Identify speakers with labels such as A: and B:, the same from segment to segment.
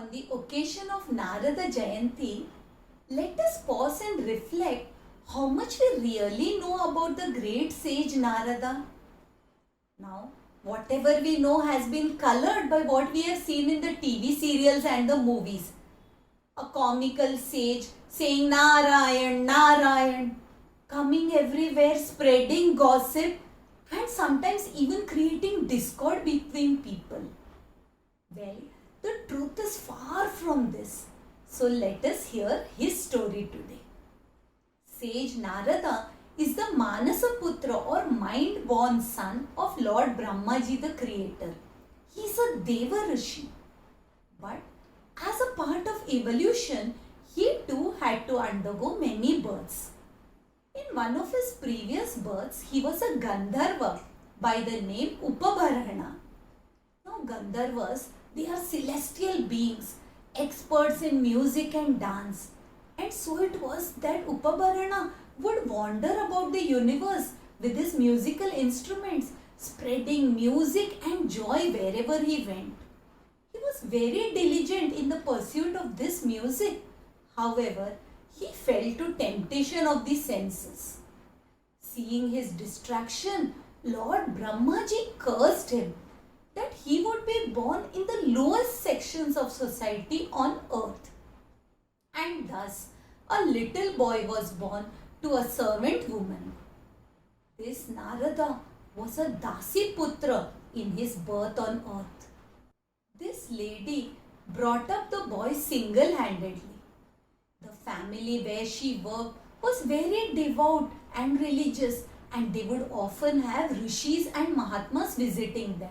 A: On the occasion of Narada Jayanti, let us pause and reflect how much we really know about the great sage Narada. Now, whatever we know has been colored by what we have seen in the TV serials and the movies. A comical sage saying Narayan, Narayan, coming everywhere, spreading gossip, and sometimes even creating discord between people. Well, the truth is far from this. So let us hear his story today. Sage Narada is the Manasaputra or mind-born son of Lord Brahmaji the creator. He is a Deva Rishi. But as a part of evolution, he too had to undergo many births. In one of his previous births, he was a Gandharva by the name Upabharana. Now Gandharvas, they are celestial beings, experts in music and dance. And so it was that Upabharana would wander about the universe with his musical instruments, spreading music and joy wherever he went. He was very diligent in the pursuit of this music. However, he fell to temptation of the senses. Seeing his distraction, Lord Brahmaji cursed him that he would be born in the lowest sections of society on earth. And thus, a little boy was born to a servant woman. This Narada was a Dasi Putra in his birth on earth. This lady brought up the boy single-handedly. The family where she worked was very devout and religious, and they would often have rishis and mahatmas visiting them.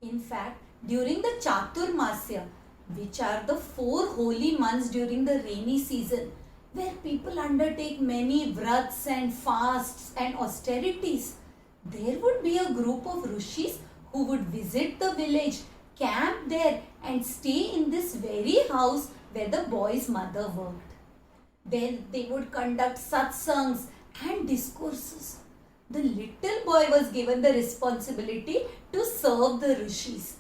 A: In fact, during the Chaturmasya, which are the 4 holy months during the rainy season, where people undertake many vrats and fasts and austerities, there would be a group of rishis who would visit the village, camp there and stay in this very house where the boy's mother worked. Then they would conduct satsangs and discourses. The little boy was given the responsibility to serve the rishis,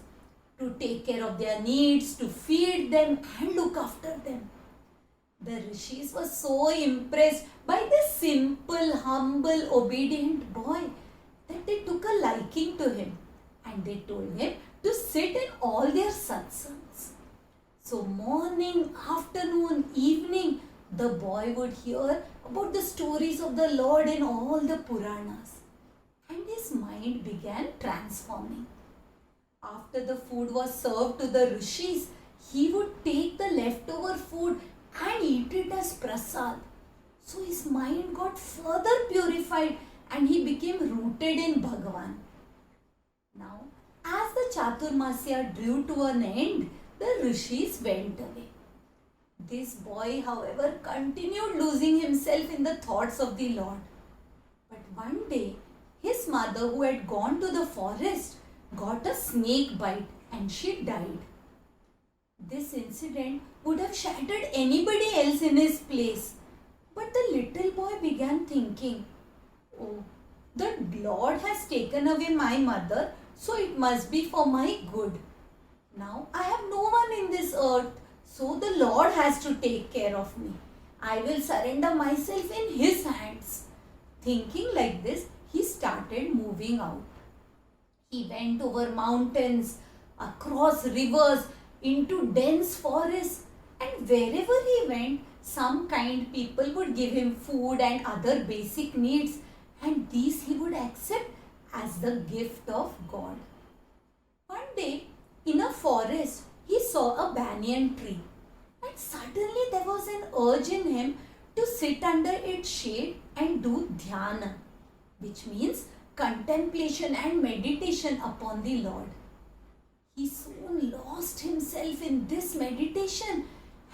A: to take care of their needs, to feed them and look after them. The rishis were so impressed by this simple, humble, obedient boy that they took a liking to him and they told him to sit in all their satsangs. So morning, afternoon, evening, the boy would hear about the stories of the Lord in all the Puranas, and his mind began transforming. After the food was served to the rishis, he would take the leftover food and eat it as prasad. So his mind got further purified and he became rooted in Bhagavan. Now, as the Chaturmasya drew to an end, the rishis went away. This boy, however, continued losing himself in the thoughts of the Lord. But one day, his mother, who had gone to the forest, got a snake bite and she died. This incident would have shattered anybody else in his place. But the little boy began thinking, oh, the Lord has taken away my mother, so it must be for my good. Now I have no one in this earth, so the Lord has to take care of me. I will surrender myself in His hands. Thinking like this, he started moving out. He went over mountains, across rivers, into dense forests, and wherever he went, some kind people would give him food and other basic needs, and these he would accept as the gift of God. One day, in a forest, he saw a banyan tree, and suddenly there was an urge in him to sit under its shade and do dhyana, which means contemplation and meditation upon the Lord. He soon lost himself in this meditation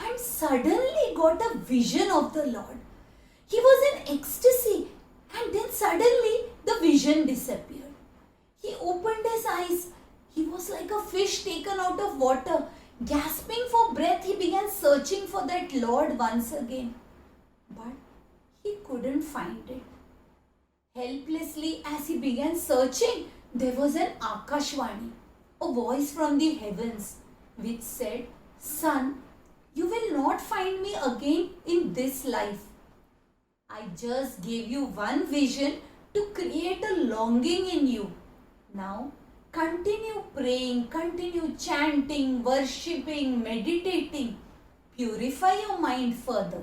A: and suddenly got a vision of the Lord. He was in ecstasy, and then suddenly the vision disappeared. He opened his eyes. He was like a fish taken out of water. Gasping for breath, he began searching for that Lord once again. But he couldn't find it. Helplessly, as he began searching, there was an Akashvani, a voice from the heavens, which said, Son, you will not find me again in this life. I just gave you one vision to create a longing in you. Now, continue praying, continue chanting, worshipping, meditating. Purify your mind further.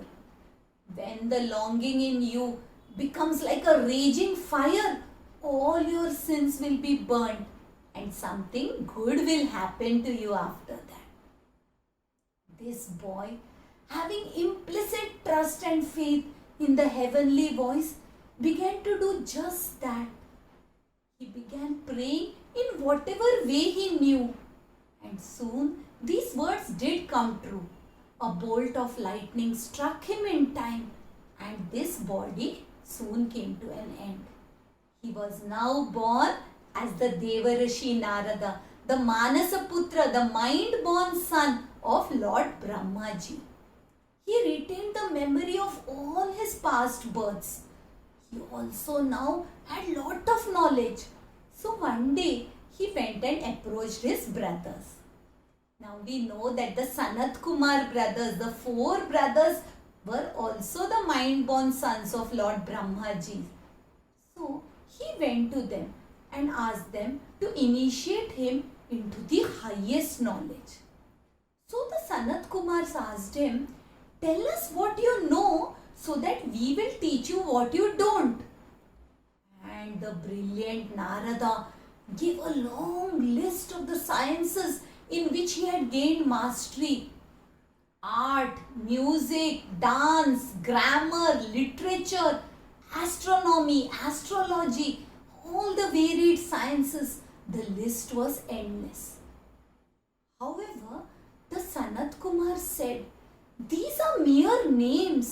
A: When the longing in you becomes like a raging fire, all your sins will be burnt and something good will happen to you after that. This boy, having implicit trust and faith in the heavenly voice, began to do just that. He began praying in whatever way he knew, and soon these words did come true. A bolt of lightning struck him in time, and this body soon came to an end. He was now born as the Devarishi Narada, the Manasaputra, the mind-born son of Lord Brahmaji. He retained the memory of all his past births. He also now had lot of knowledge. So one day he went and approached his brothers. Now we know that the Sanat Kumar brothers, the four brothers, were also the mind-born sons of Lord Brahmaji. So he went to them and asked them to initiate him into the highest knowledge. So the Sanat Kumars asked him, "Tell us what you know so that we will teach you what you don't." And the brilliant Narada gave a long list of the sciences in which he had gained mastery. Art, music, dance, grammar, literature, astronomy, astrology, all the varied sciences, the list was endless. However, the Sanat Kumar said, "These are mere names.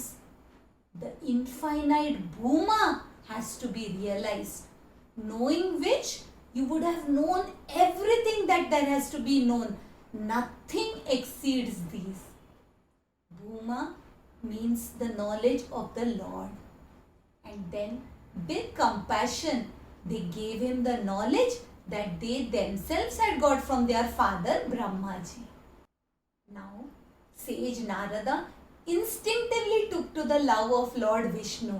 A: The infinite Bhuma has to be realized, knowing which you would have known everything that there has to be known. Nothing exceeds these." Bhuma means the knowledge of the Lord. And then, with compassion, they gave him the knowledge that they themselves had got from their father Brahmaji. Now, sage Narada instinctively took to the love of Lord Vishnu,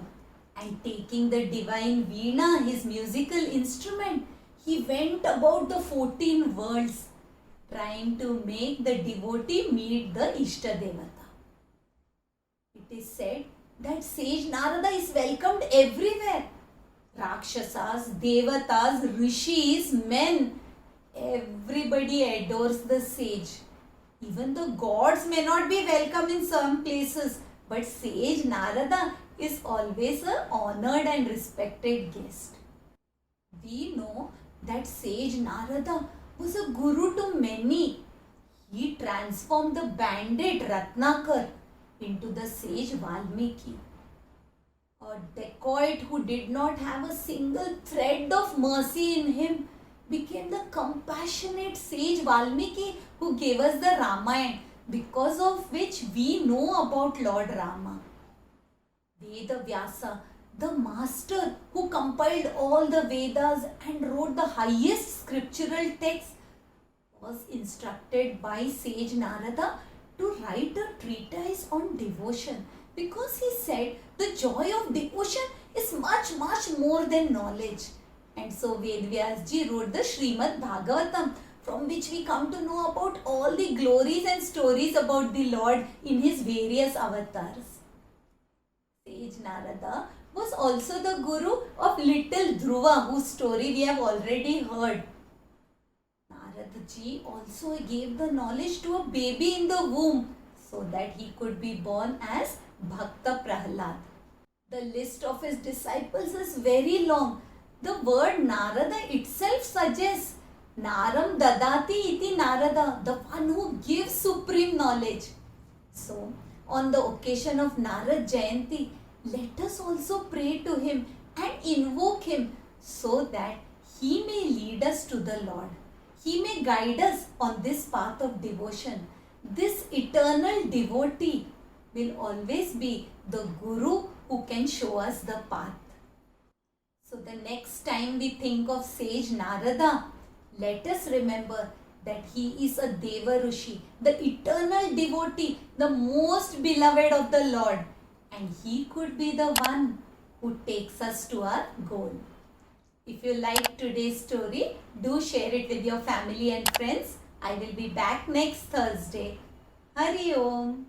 A: and taking the divine Veena, his musical instrument, he went about the 14 worlds, trying to make the devotee meet the Ishtadevata. It is said that sage Narada is welcomed everywhere. Rakshasas, Devatas, Rishis, men, everybody adores the sage. Even the gods may not be welcome in some places, but sage Narada is always an honored and respected guest. We know that sage Narada was a guru to many. He transformed the bandit Ratnakar into the sage Valmiki. A dacoit who did not have a single thread of mercy in him became the compassionate sage Valmiki who gave us the Ramayana, because of which we know about Lord Rama. Veda Vyasa, the master who compiled all the Vedas and wrote the highest scriptural text, was instructed by sage Narada to write a treatise on devotion, because he said the joy of devotion is much more than knowledge. And so Vedvyasji wrote the Srimad Bhagavatam, from which we come to know about all the glories and stories about the Lord in his various avatars. Sage Narada was also the guru of little Dhruva, whose story we have already heard. Naradaji also gave the knowledge to a baby in the womb so that he could be born as Bhakta Prahlad. The list of his disciples is very long. The word Narada itself suggests Naram Dadati iti Narada, the one who gives supreme knowledge. So, on the occasion of Narad Jayanti, let us also pray to him and invoke him so that he may lead us to the Lord. He may guide us on this path of devotion. This eternal devotee will always be the Guru who can show us the path. So the next time we think of sage Narada, let us remember that he is a Deva Rishi, the eternal devotee, the most beloved of the Lord, and he could be the one who takes us to our goal. If you like today's story, do share it with your family and friends. I will be back next Thursday. Hari Om.